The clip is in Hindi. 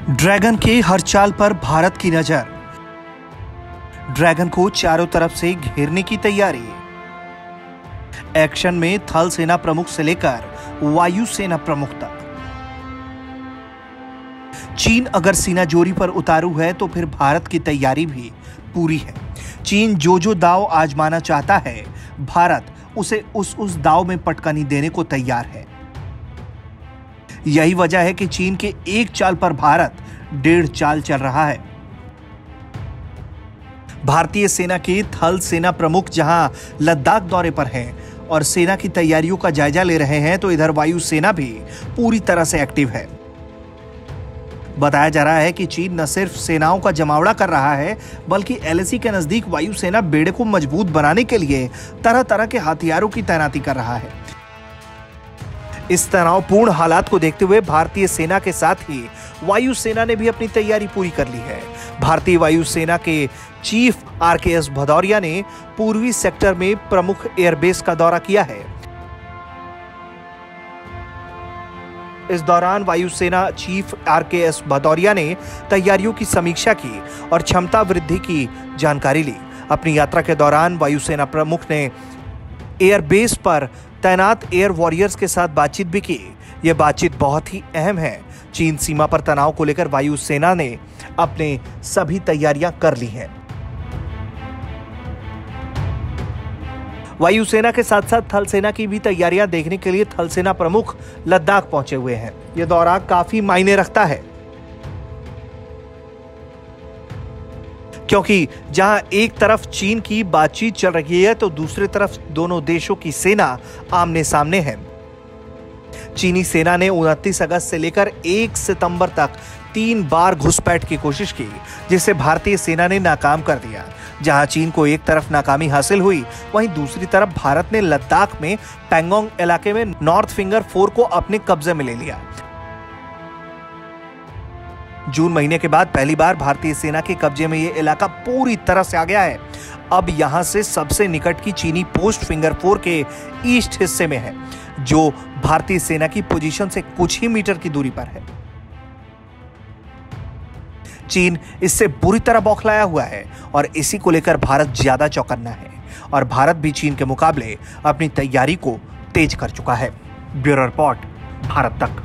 ड्रैगन के हर चाल पर भारत की नजर। ड्रैगन को चारों तरफ से घेरने की तैयारी। एक्शन में थल सेना प्रमुख से लेकर वायु सेना प्रमुख तक। चीन अगर सीना जोरी पर उतारू है तो फिर भारत की तैयारी भी पूरी है। चीन जो दाव आजमाना चाहता है, भारत उसे उस दाव में पटकनी देने को तैयार है। यही वजह है कि चीन के एक चाल पर भारत 1.5 चाल चल रहा है। भारतीय सेना के थल सेना प्रमुख जहां लद्दाख दौरे पर हैं और सेना की तैयारियों का जायजा ले रहे हैं, तो इधर वायु सेना भी पूरी तरह से एक्टिव है। बताया जा रहा है कि चीन न सिर्फ सेनाओं का जमावड़ा कर रहा है, बल्कि एलएसी के नजदीक वायु सेना बेड़े को मजबूत बनाने के लिए तरह तरह के हथियारों की तैनाती कर रहा है। इस तनावपूर्ण हालात को देखते हुए भारतीय सेना के साथ ही वायु सेना ने भी अपनी तैयारी पूरी कर ली है। भारतीय वायु सेना के चीफ RKS भदौरिया ने पूर्वी सेक्टर में प्रमुख एयरबेस का दौरा किया है। इस दौरान वायु सेना चीफ RKS भदौरिया ने तैयारियों की समीक्षा की और क्षमता वृद्धि की जानकारी ली। अपनी यात्रा के दौरान वायुसेना प्रमुख ने एयरबेस पर तैनात एयर वॉरियर्स के साथ बातचीत भी की। यह बातचीत बहुत ही अहम है। चीन सीमा पर तनाव को लेकर वायु सेना ने अपने सभी तैयारियां कर ली हैं। वायुसेना के साथ साथ थल सेना की भी तैयारियां देखने के लिए थल सेना प्रमुख लद्दाख पहुंचे हुए हैं। यह दौरा काफी मायने रखता है, क्योंकि जहां एक तरफ चीन की बातचीत चल रही है तो दूसरी तरफ दोनों देशों की सेना आमने सामने है। चीनी सेना ने 29 अगस्त से लेकर 1 सितंबर तक 3 बार घुसपैठ की कोशिश की, जिसे भारतीय सेना ने नाकाम कर दिया। जहां चीन को एक तरफ नाकामी हासिल हुई, वहीं दूसरी तरफ भारत ने लद्दाख में पैंगोंग इलाके में नॉर्थ फिंगर 4 को अपने कब्जे में ले लिया। जून महीने के बाद पहली बार भारतीय सेना के कब्जे में यह इलाका पूरी तरह से आ गया है। अब यहां से सबसे निकट की चीनी पोस्ट फिंगर 4 के ईस्ट हिस्से में है, जो भारतीय सेना की पोजीशन से कुछ ही मीटर की दूरी पर है। चीन इससे बुरी तरह बौखलाया हुआ है और इसी को लेकर भारत ज्यादा चौकन्ना है और भारत भी चीन के मुकाबले अपनी तैयारी को तेज कर चुका है। ब्यूरो रिपोर्ट, भारत तक।